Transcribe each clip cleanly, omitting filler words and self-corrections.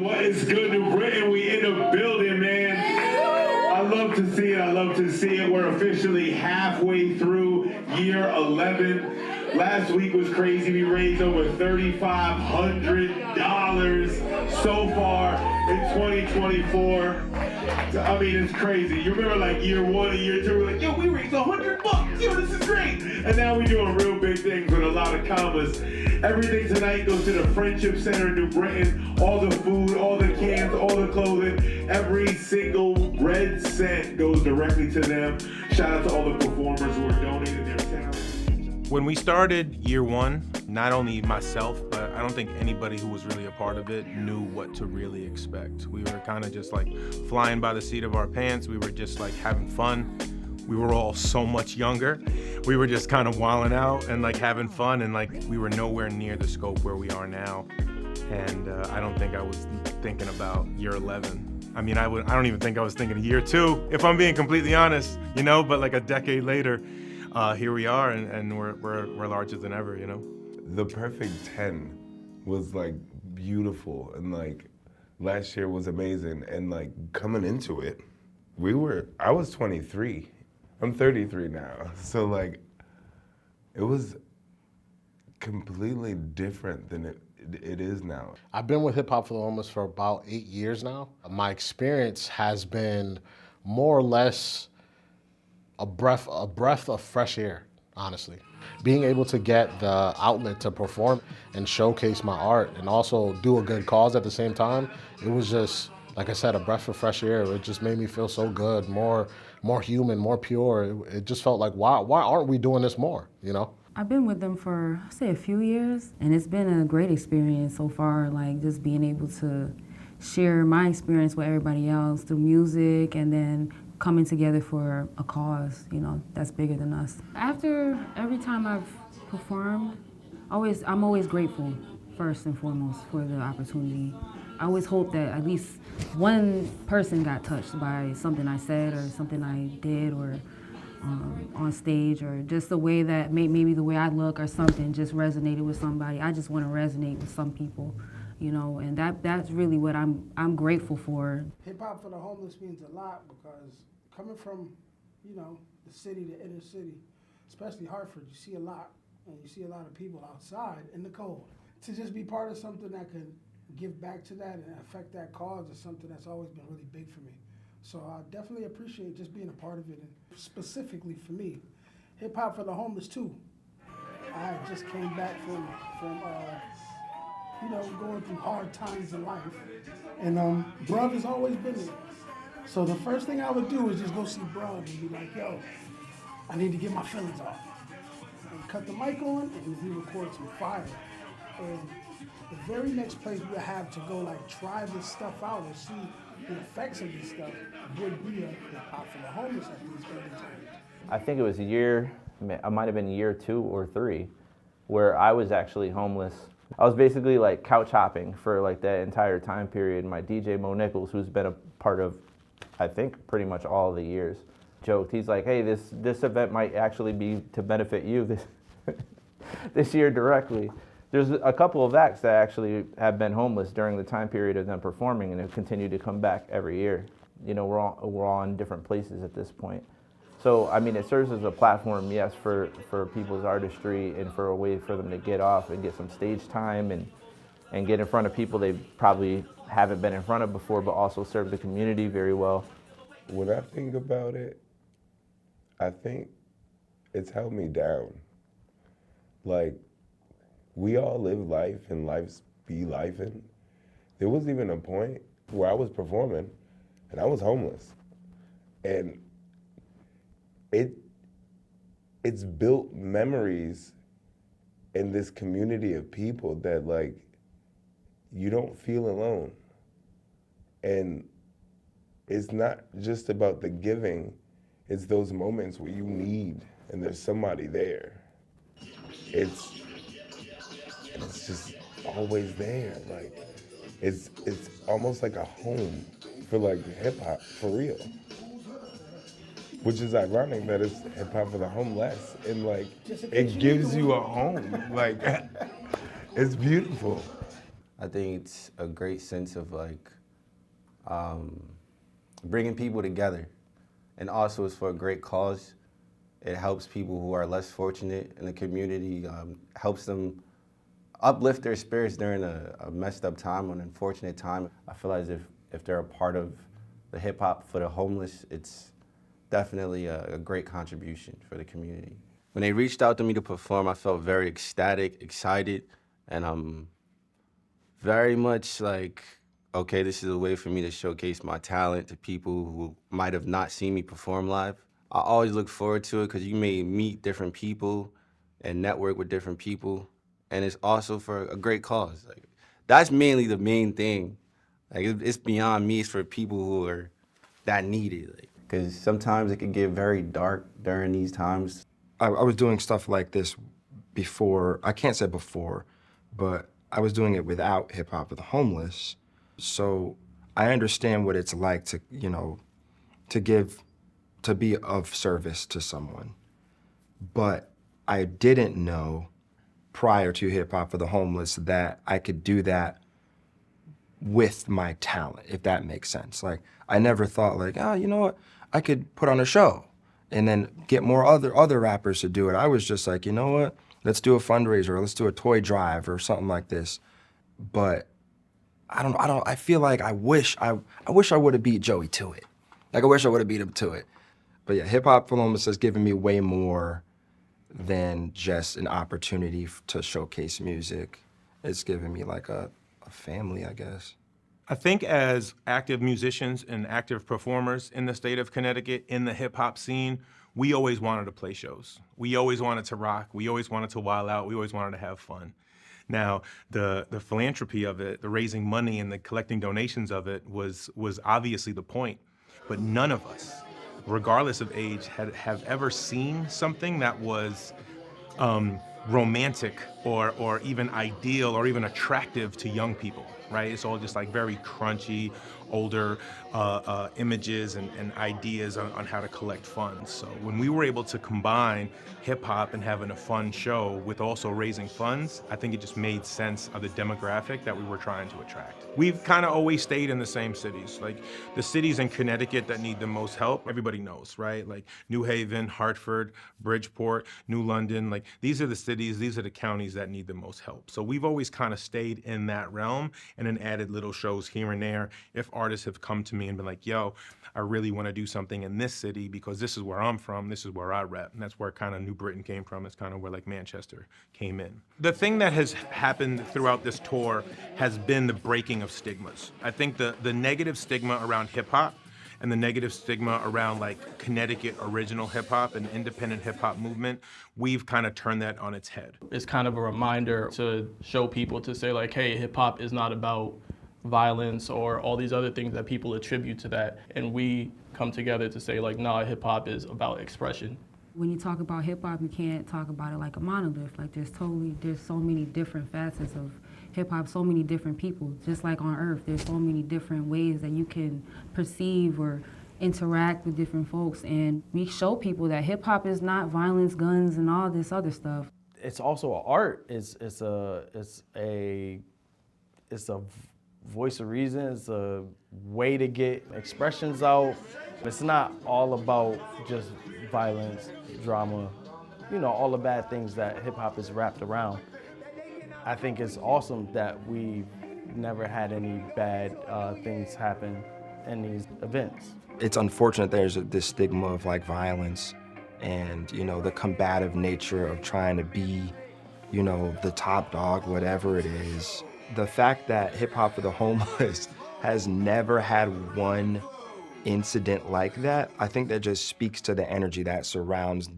What is good, New Britain? We in the building, man. I love to see it. I love to see it. We're officially halfway through year 11. Last week was crazy. We raised over $3,500 so far in 2024. I mean, it's crazy. You remember like year 1 and year 2, we're like, yo, we raised $100. Yo, this is great. And now we're doing real big things with a lot of commas. Everything tonight goes to the Friendship Center in New Britain. All the food, all the cans, all the clothing, every single red cent goes directly to them. Shout out to all the performers who are donating their talent. When we started year 1, not only myself, but I don't think anybody who was really a part of it knew what to really expect. We were kind of just like flying by the seat of our pants. We were just like having fun. We were all so much younger. We were just kind of wilding out and like having fun, and like we were nowhere near the scope where we are now. And I don't think I was thinking about year 11. I mean, I don't even think I was thinking of year 2, if I'm being completely honest, you know, but like a decade later, here we are, and we're larger than ever, you know? The perfect 10 was like beautiful, and like last year was amazing, and like coming into it, I was 23. I'm 33 now, so like it was completely different than it is now. I've been with Hip Hop for the Homeless for about 8 years now. My experience has been more or less a breath of fresh air, honestly. Being able to get the outlet to perform and showcase my art and also do a good cause at the same time, it was just, like I said, a breath of fresh air. It just made me feel so good, more human, more pure. It just felt like, why aren't we doing this more, you know? I've been with them for, I'd say, a few years, and it's been a great experience so far, like just being able to share my experience with everybody else through music and then coming together for a cause, you know, that's bigger than us. After every time I've performed, I'm always grateful, first and foremost, for the opportunity. I always hope that at least one person got touched by something I said or something I did or on stage, or just the way that maybe the way I look or something just resonated with somebody. I just want to resonate with some people, you know, and that's really what I'm grateful for. Hip Hop for the Homeless means a lot because coming from, you know, the city, the inner city, especially Hartford, you see a lot, and you see a lot of people outside in the cold. To just be part of something that could give back to that and affect that cause is something that's always been really big for me. So I definitely appreciate just being a part of it, and specifically for me, Hip Hop for the Homeless too. I just came back from you know, going through hard times in life, and Bruv has always been there. So the first thing I would do is just go see Bruv and be like, yo, I need to get my feelings off. And cut the mic on, and we record some fire. And the very next place we have to go, like, try this stuff out and see the effects of this stuff would be a Hip Hop for the Homeless at these early times. I think it was a year, I might have been year 2 or 3, where I was actually homeless. I was basically like couch hopping for like that entire time period. My DJ Mo Nichols, who's been a part of, I think, pretty much all of the years, joked. He's like, hey, this event might actually be to benefit you this year directly. There's a couple of acts that actually have been homeless during the time period of them performing and have continued to come back every year. You know, we're all in different places at this point. So, I mean, it serves as a platform, yes, for people's artistry and for a way for them to get off and get some stage time and get in front of people they probably haven't been in front of before, but also serve the community very well. When I think about it, I think it's held me down. Like, we all live life and life's be lifing. There was even a point where I was performing and I was homeless. And it's built memories in this community of people that, like, you don't feel alone. And it's not just about the giving, it's those moments where you need and there's somebody there. It's just always there. Like, it's almost like a home for like hip hop, for real. Which is ironic that it's hip hop for the homeless, and like it gives you a home. Like, it's beautiful. I think it's a great sense of like bringing people together, and also it's for a great cause. It helps people who are less fortunate in the community, helps them uplift their spirits during a messed up time, an unfortunate time. I feel as if they're a part of the hip hop for the homeless, it's definitely a great contribution for the community. When they reached out to me to perform, I felt very ecstatic, excited, and very much like, okay, this is a way for me to showcase my talent to people who might have not seen me perform live. I always look forward to it because you may meet different people and network with different people, and it's also for a great cause. Like, that's mainly the main thing. Like, it's beyond me, it's for people who are that need it. Because sometimes it can get very dark during these times. I was doing stuff like this before, I can't say before, but I was doing it without Hip Hop for the Homeless. So I understand what it's like to, you know, to be of service to someone. But I didn't know prior to Hip Hop for the Homeless that I could do that with my talent, if that makes sense. Like, I never thought like, oh, you know what, I could put on a show and then get more other rappers to do it. I was just like, you know what, let's do a fundraiser, or let's do a toy drive or something like this. But I feel like I wish I would have beat Joey to it. Like, I wish I would have beat him to it. But yeah, Hip Hop for the Homeless has given me way more than just an opportunity to showcase music. It's given me like a family, I guess. I think as active musicians and active performers in the state of Connecticut, in the hip hop scene, we always wanted to play shows. We always wanted to rock. We always wanted to wild out. We always wanted to have fun. Now, the philanthropy of it, the raising money and the collecting donations of it was obviously the point. But none of us, regardless of age, have ever seen something that was romantic or even ideal or even attractive to young people, right? It's all just like very crunchy, older images and ideas on how to collect funds. So when we were able to combine hip hop and having a fun show with also raising funds, I think it just made sense of the demographic that we were trying to attract. We've kind of always stayed in the same cities. Like, the cities in Connecticut that need the most help, everybody knows, right? Like New Haven, Hartford, Bridgeport, New London, like these are the cities, these are the counties that need the most help. So we've always kind of stayed in that realm and then added little shows here and there. If artists have come to me and been like, yo, I really want to do something in this city because this is where I'm from, this is where I rep. And that's where kind of New Britain came from. It's kind of where like Manchester came in. The thing that has happened throughout this tour has been the breaking of stigmas. I think the negative stigma around hip hop and the negative stigma around like Connecticut original hip hop and independent hip hop movement, we've kind of turned that on its head. It's kind of a reminder to show people to say like, hey, hip hop is not about violence or all these other things that people attribute to that. And we come together to say like, nah, hip hop is about expression. When you talk about hip hop, you can't talk about it like a monolith. Like, there's so many different facets of hip hop, so many different people. Just like on Earth, there's so many different ways that you can perceive or interact with different folks. And we show people that hip hop is not violence, guns, and all this other stuff. It's also an art. It's a voice of reason. It's a way to get expressions out. It's not all about just violence, drama, you know, all the bad things that hip hop is wrapped around. I think it's awesome that we've never had any bad things happen in these events. It's unfortunate there's this stigma of like violence and, you know, the combative nature of trying to be, you know, the top dog, whatever it is. The fact that Hip Hop for the Homeless has never had one incident like that, I think that just speaks to the energy that surrounds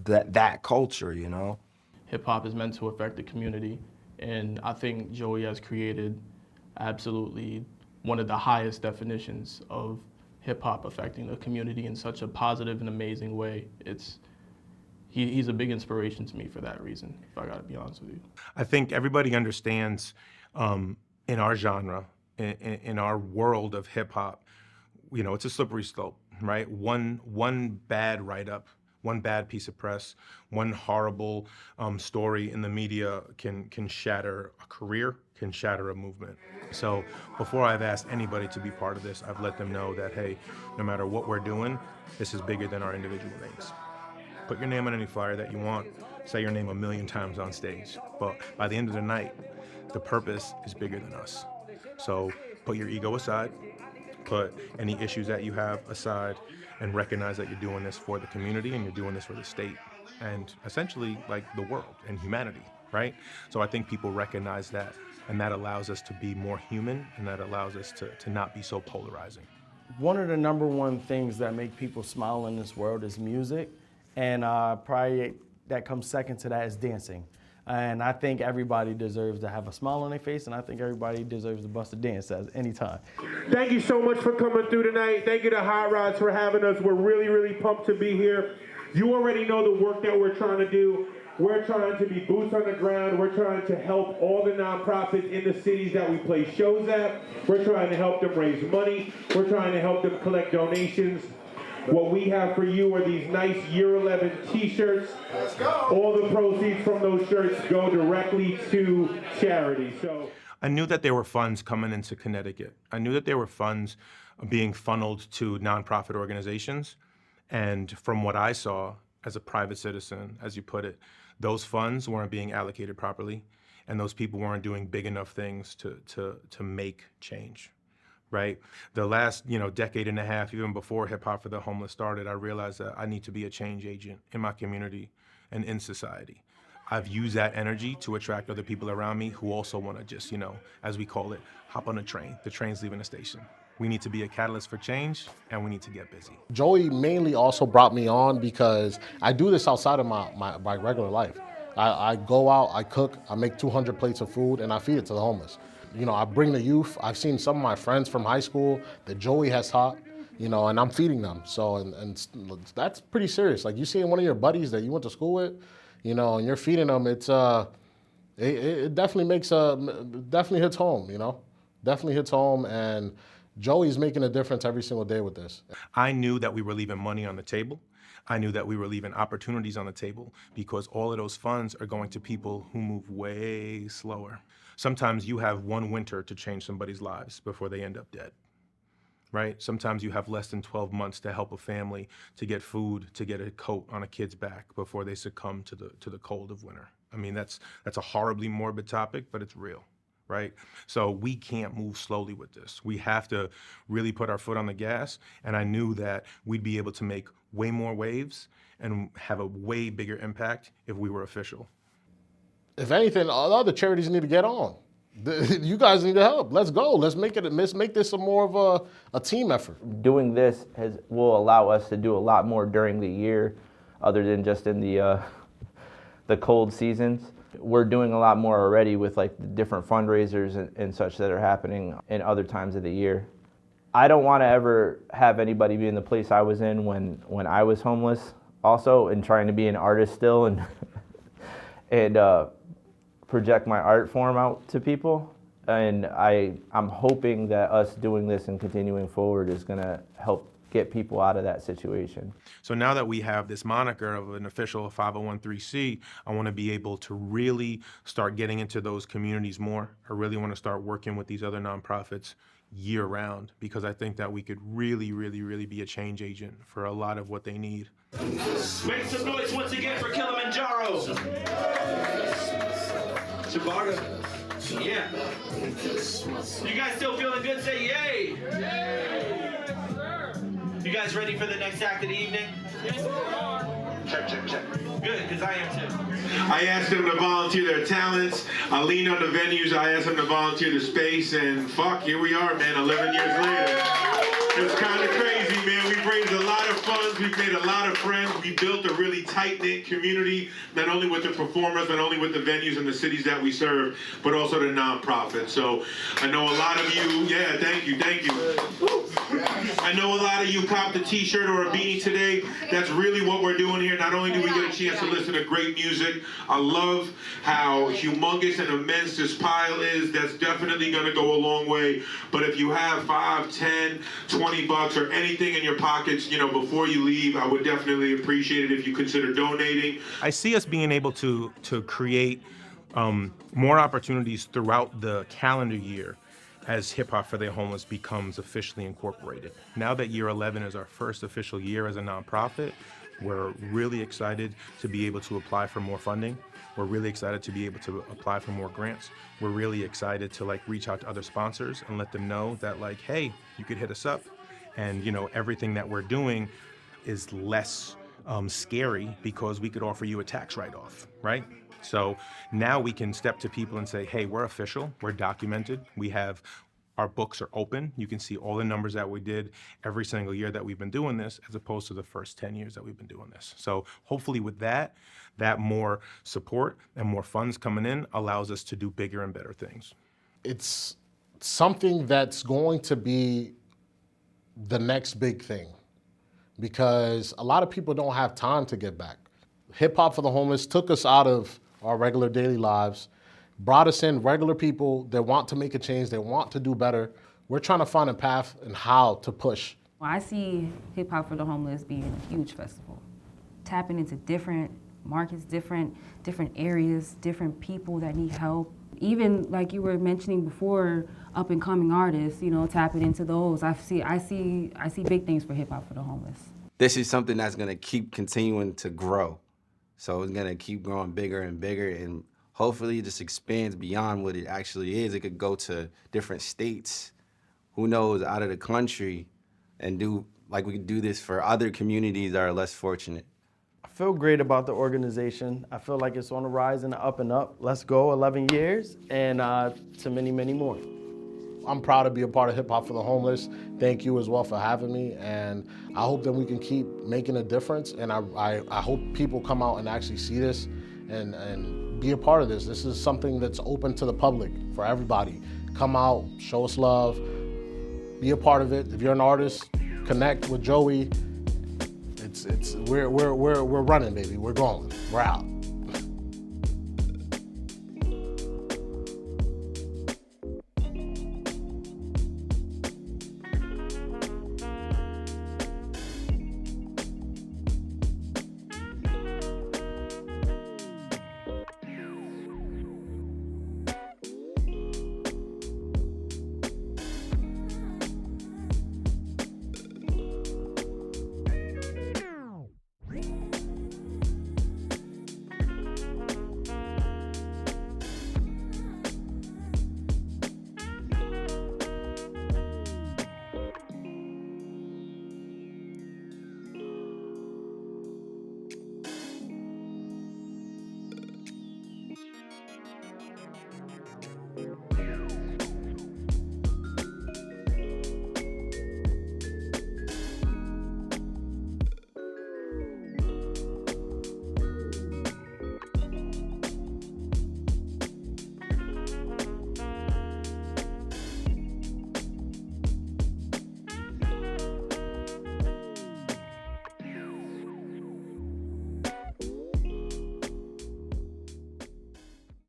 that culture, you know? Hip hop is meant to affect the community, and I think Joey has created absolutely one of the highest definitions of hip hop affecting the community in such a positive and amazing way. He's a big inspiration to me for that reason, if I gotta be honest with you. I think everybody understands in our genre, in our world of hip hop, you know, it's a slippery slope, right? One bad write-up, One bad piece of press, one horrible story in the media can shatter a career, can shatter a movement. So before I've asked anybody to be part of this, I've let them know that, hey, no matter what we're doing, this is bigger than our individual names. Put your name on any flyer that you want, say your name 1,000,000 times on stage, but by the end of the night, the purpose is bigger than us. So put your ego aside, put any issues that you have aside, and recognize that you're doing this for the community and you're doing this for the state and essentially like the world and humanity, right? So I think people recognize that, and that allows us to be more human, and that allows us to not be so polarizing. One of the number one things that make people smile in this world is music, and probably that comes second to that is dancing. And I think everybody deserves to have a smile on their face, and I think everybody deserves to bust a dance at any time. Thank you so much for coming through tonight. Thank you to Hot Rods for having us. We're really, really pumped to be here. You already know the work that we're trying to do. We're trying to be boots on the ground. We're trying to help all the nonprofits in the cities that we play shows at. We're trying to help them raise money. We're trying to help them collect donations. What we have for you are these nice Year 11 t-shirts. Let's go. All the proceeds from those shirts go directly to charity. So I knew that there were funds coming into Connecticut. I knew that there were funds being funneled to nonprofit organizations. And from what I saw as a private citizen, as you put it, those funds weren't being allocated properly, and those people weren't doing big enough things to make change. Right? The last, decade and a half, even before Hip Hop for the Homeless started, I realized that I need to be a change agent in my community and in society. I've used that energy to attract other people around me who also want to just, as we call it, hop on a train. The train's leaving the station. We need to be a catalyst for change, and we need to get busy. Joey mainly also brought me on because I do this outside of my regular life. I go out, I cook, I make 200 plates of food, and I feed it to the homeless. I bring the youth. I've seen some of my friends from high school that Joey has taught, and I'm feeding them. So, and that's pretty serious. Like you seeing one of your buddies that you went to school with, and you're feeding them, it definitely definitely hits home, definitely hits home. And Joey's making a difference every single day with this. I knew that we were leaving money on the table. I knew that we were leaving opportunities on the table because all of those funds are going to people who move way slower. Sometimes you have one winter to change somebody's lives before they end up dead, right? Sometimes you have less than 12 months to help a family to get food, to get a coat on a kid's back before they succumb to the cold of winter. I mean, that's a horribly morbid topic, but it's real, right? So we can't move slowly with this. We have to really put our foot on the gas, and I knew that we'd be able to make way more waves and have a way bigger impact if we were official. If anything, all the other charities need to get on. You guys need to help. Let's go. Let's make this a more of a team effort. Doing this will allow us to do a lot more during the year, other than just in the cold seasons. We're doing a lot more already with like the different fundraisers and such that are happening in other times of the year. I don't want to ever have anybody be in the place I was in when I was homeless also, and trying to be an artist still and project my art form out to people. And I'm hoping that us doing this and continuing forward is going to help get people out of that situation. So now that we have this moniker of an official 501(c), I want to be able to really start getting into those communities more. I really want to start working with these other nonprofits year round, because I think that we could really, really, really be a change agent for a lot of what they need. Make some noise once again for Kilimanjaro. Chibaga. Yeah. You guys still feeling good? Say yay. Yay. You guys ready for the next act of the evening? Yes, we are. Check. Good, because I am too. I asked them to volunteer their talents. I leaned on the venues. I asked them to volunteer the space, and fuck, here we are, man, 11 years later. It's kind of crazy, man. We've raised a lot of funds. We've made a lot of friends. We built a really tight-knit community, not only with the performers, not only with the venues and the cities that we serve, but also the nonprofits. So I know a lot of you, yeah, thank you. I I know a lot of you copped a t-shirt or a beanie today. That's really what we're doing here. Not only do we get a chance to listen to great music, I love how humongous and immense this pile is. That's definitely gonna go a long way. But if you have $5, $10, $20 or anything in your pockets, you know, before you leave, I would definitely appreciate it if you consider donating. I see us being able to create more opportunities throughout the calendar year as Hip Hop for the Homeless becomes officially incorporated. Now that year 11 is our first official year as a nonprofit, we're really excited to be able to apply for more funding. We're really excited to be able to apply for more grants. We're really excited to like reach out to other sponsors and let them know that like, hey, you could hit us up. And you know, everything that we're doing is less scary because we could offer you a tax write-off, right? So now we can step to people and say, hey, we're official, we're documented, our books are open. You can see all the numbers that we did every single year that we've been doing this, as opposed to the first 10 years that we've been doing this. So hopefully with that more support and more funds coming in allows us to do bigger and better things. It's something that's going to be the next big thing, because a lot of people don't have time to get back. Hip Hop for the Homeless took us out of our regular daily lives, brought us in regular people that want to make a change, they want to do better. We're trying to find a path and how to push. Well, I see Hip Hop for the Homeless being a huge festival, tapping into different markets, different areas, different people that need help. Even like you were mentioning before, up and coming artists, you know, tapping into those. I see big things for Hip Hop for the Homeless. This is something that's gonna keep continuing to grow. So it's gonna keep growing bigger and bigger, and hopefully it just expands beyond what it actually is. It could go to different states, who knows, out of the country, and do, like we could do this for other communities that are less fortunate. I feel great about the organization. I feel like it's on the rise and the up and up. Let's go, 11 years, and to many, many more. I'm proud to be a part of Hip Hop for the Homeless. Thank you as well for having me, and I hope that we can keep making a difference, and I hope people come out and actually see this and be a part of this. This is something that's open to the public, for everybody. Come out, show us love, be a part of it. If you're an artist, connect with Joey. We're running, baby. We're going. We're out.